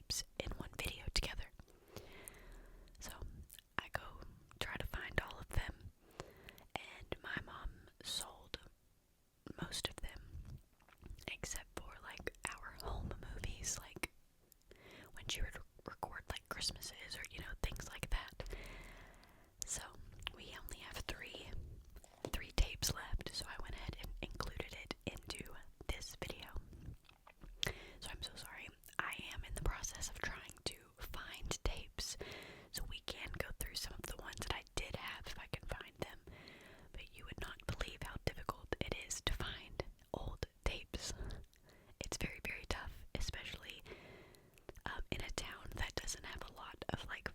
tapes in one video together. So I go try to find all of them, and my mom sold most of them, except for like our home movies, like when she would record like Christmases or things like that. So we only have three tapes left, so I went ahead and included it into this video. So I'm so sorry. I am in the process of trying to find tapes so we can go through some of the ones that I did have if I can find them. But you would not believe how difficult it is to find old tapes. It's very, very tough, especially in a town that doesn't have a lot of like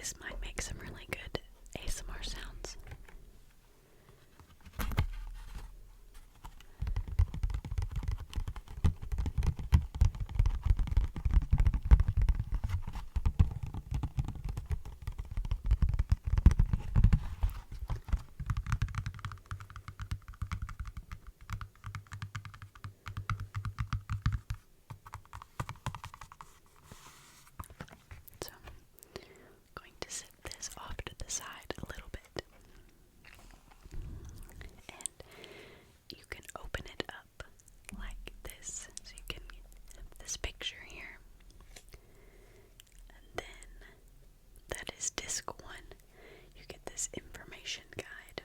This might make some really good ASMR sounds. So, I'm going to set this off to the side a little bit. And you can open it up like this. So you can have this picture here. And then that is disc 1. You get this information guide.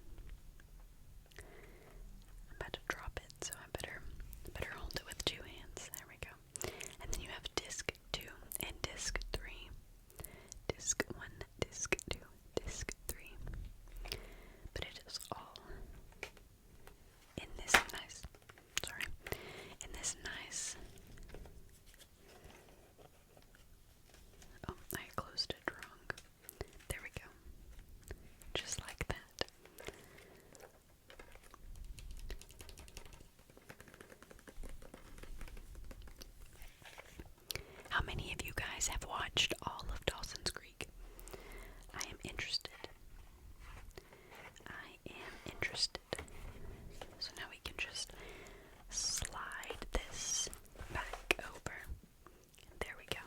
I'm about to drop it, so I better hold it with 2 hands. There we go. And then you have disc 2 and disc 3. Disc 1, disc 2, disc 3. But it is all in this nice, oh, I closed it wrong. There we go. Just like that. How many of you guys have watched all of Dawson's Creek? I am interested. So now we can just slide this back over. And there we go.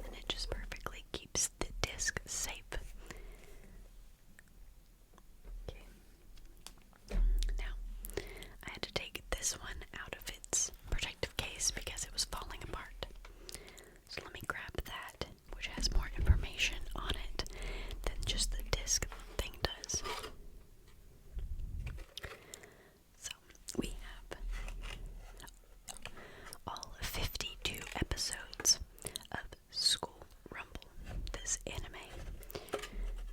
And it just perfectly keeps the disc safe. Okay. Now, I had to take this one out of its protective case because it was falling apart. So let me grab that, which has more information on it than just the disc thing does. So we have all 52 episodes of School Rumble, this anime.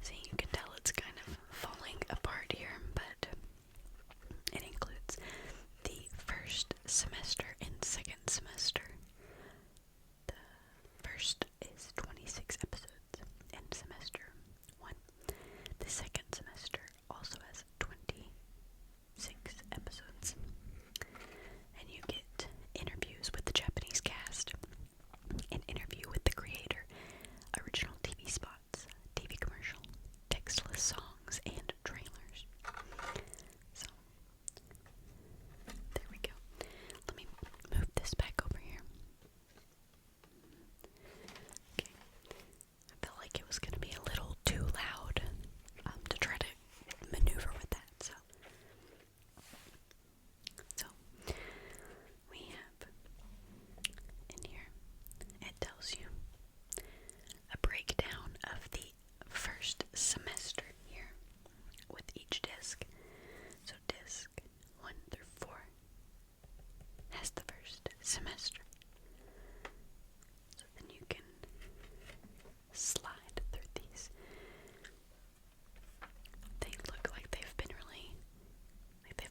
See, you can tell it's kind of falling apart here, but it includes the first semester and second semester. The first is 26 episodes in semester 1. The second semester also has 26 episodes. And you get interviews with the Japanese cast, an interview with the creator, original TV spots, TV commercial, textless songs, and trailers. So, there we go. Let me move this back over here. Okay. I felt like it was going to be a little too loud to try to maneuver with that, so we have in here, it tells you a breakdown of the first semester here with each disc. So disc 1 through 4 has the first semester. So then you can slide through these. They look like they've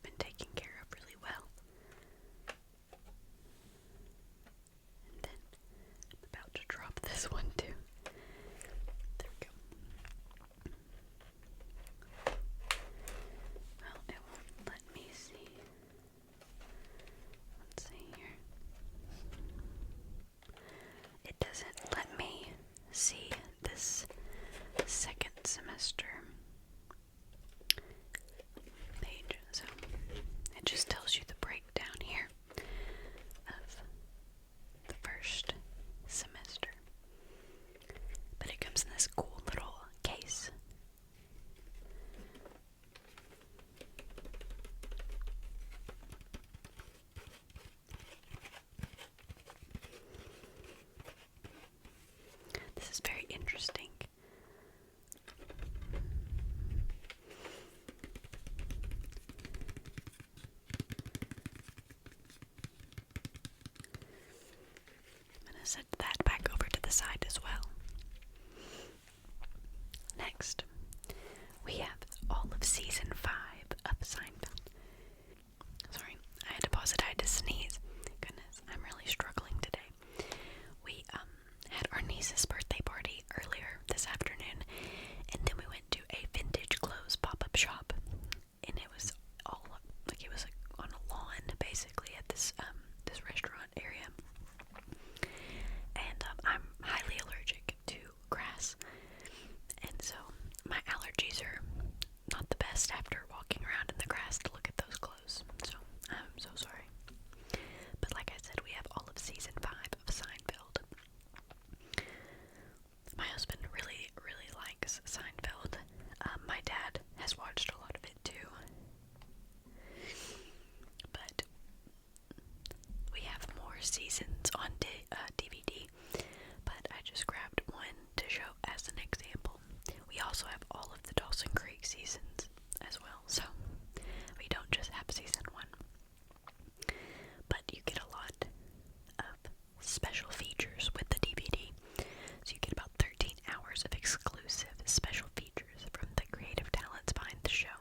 been taken care of really well. And then I'm about to drop this one too. There we go. Well, it won't let me see. Let's see here. It doesn't let me see this second semester page, so it just tells you the breakdown here of the first semester. But it comes in this cool little case. This is very interesting. I'm going to set that back over to the side as well. Next, we have all of season 5 of Seinfeld. Sorry, I had to pause it. I had to sneeze. Goodness, I'm really struggling today. We had our niece's birthday party earlier hours of exclusive special features from the creative talents behind the show.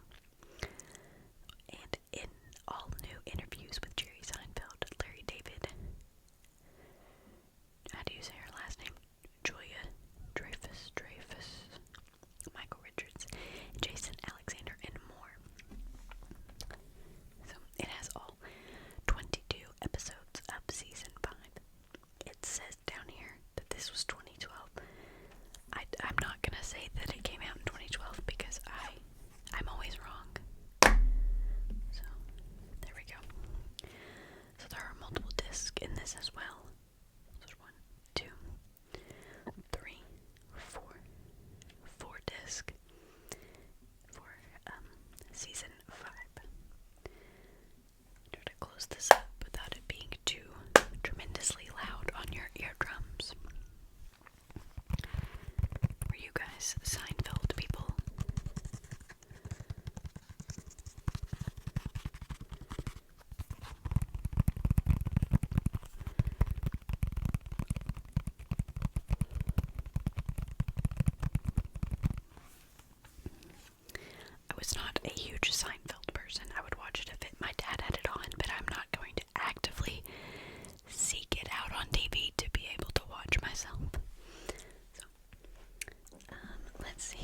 And in all new interviews with Jerry Seinfeld, Larry David, how do you say her last name? Julia Dreyfus, Michael Richards, Jason Alexander, and more. So it has all 22 episodes of season 5. It says down here that this was 2012. I'm not gonna say that it came out in 2012 because I'm always wrong. So there we go. So there are multiple discs in this as well. There's 1, 2, 3, 4 discs for season 5. Try to close this up without it being too tremendously loud on your eardrums. Were you guys Seinfeld people? I was not a huge Seinfeld person. I would watch it if my dad had it on, but I'm not going to actively seek it out on TV to be able to watch myself. So, let's see.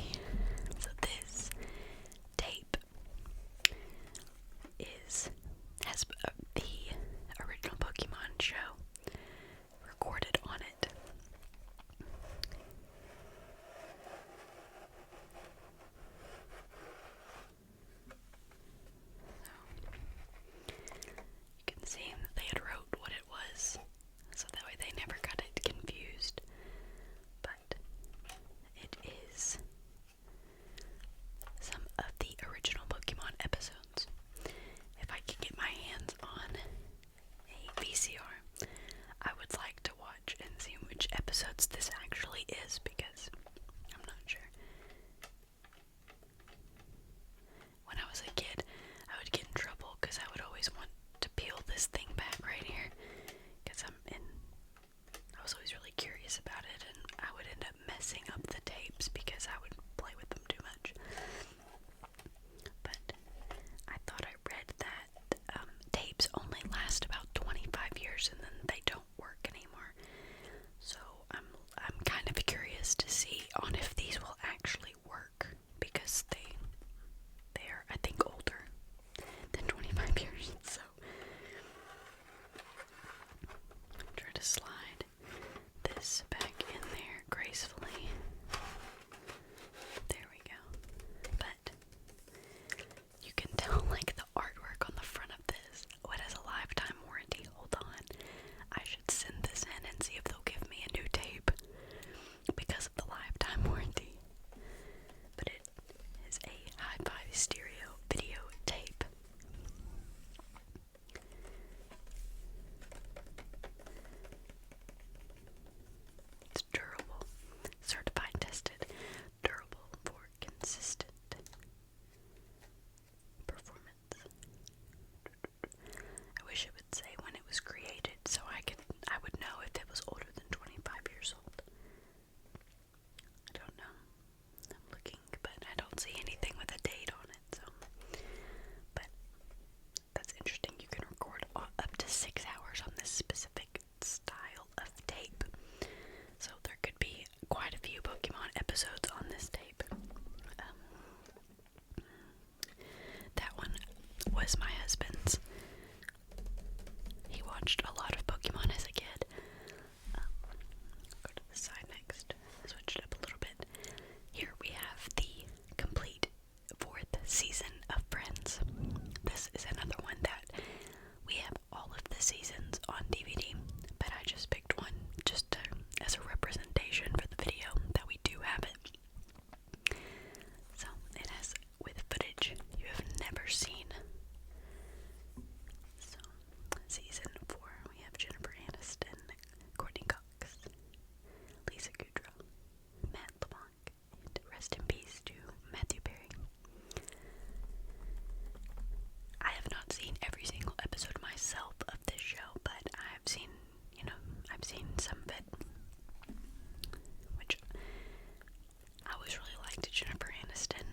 to Jennifer Aniston.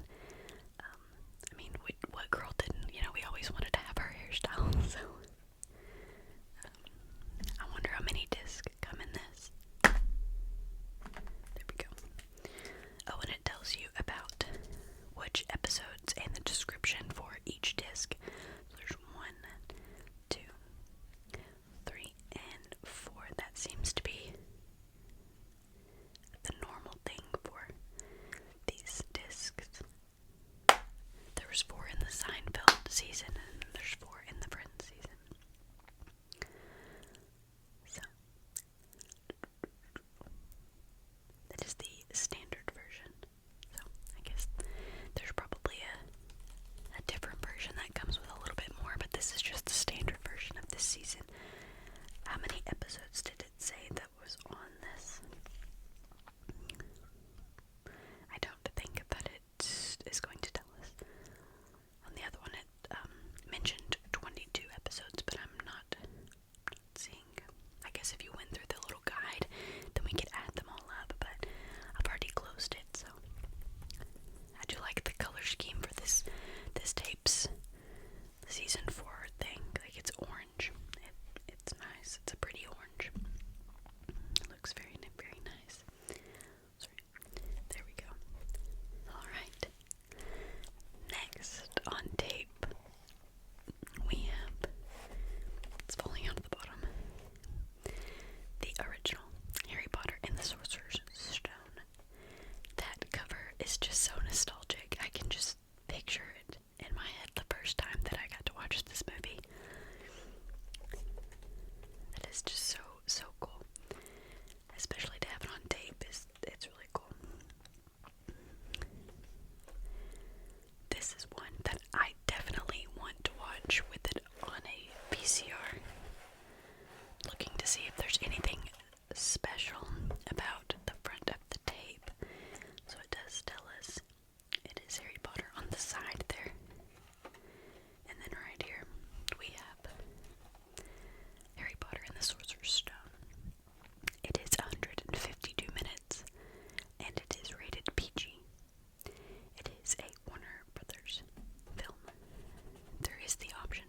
I mean, what girl didn't? We always wanted to have her hairstyle, so I wonder how many discs come in this. There we go. Oh, and it tells you about which episodes and the description for each disc. So there's 1, 2, 3, and 4. That seems to be the normal thing for these discs. There was 4 in the Seinfeld season, and there's 4 in the Friends season. So, that is the standard version. So, I guess there's probably a different version that comes with a little bit more, but this is just the standard version of this season. How many episodes did it say that was on this? I don't think that it is going to tell us. On the other one, it mentioned 22 episodes, but I'm not seeing. I guess if you went through the little guide, then we could add them all up, but I've already closed it, so I do like the color scheme for this tape's season 4 thing. Like, it's orange. It's nice. It's a pretty orange. It looks very, very nice. Sorry. There we go. Alright. Next on tape, we have, it's falling out of the bottom, the original Harry Potter and the Sorcerer's Stone. That cover is just so nostalgic. I can just picture it in my head the first time that I got to watch this movie. It is just so cool. Especially to have it on tape, it's really cool. This is one that I definitely want to watch with it on a VCR. Looking to see if there's anything special about the front of the tape. So it does tell us it is Harry Potter on the side there. And then right here we have Harry Potter and the Sorcerer's Stone. It is 152 minutes and it is rated PG. It is a Warner Brothers film. There is the option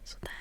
So then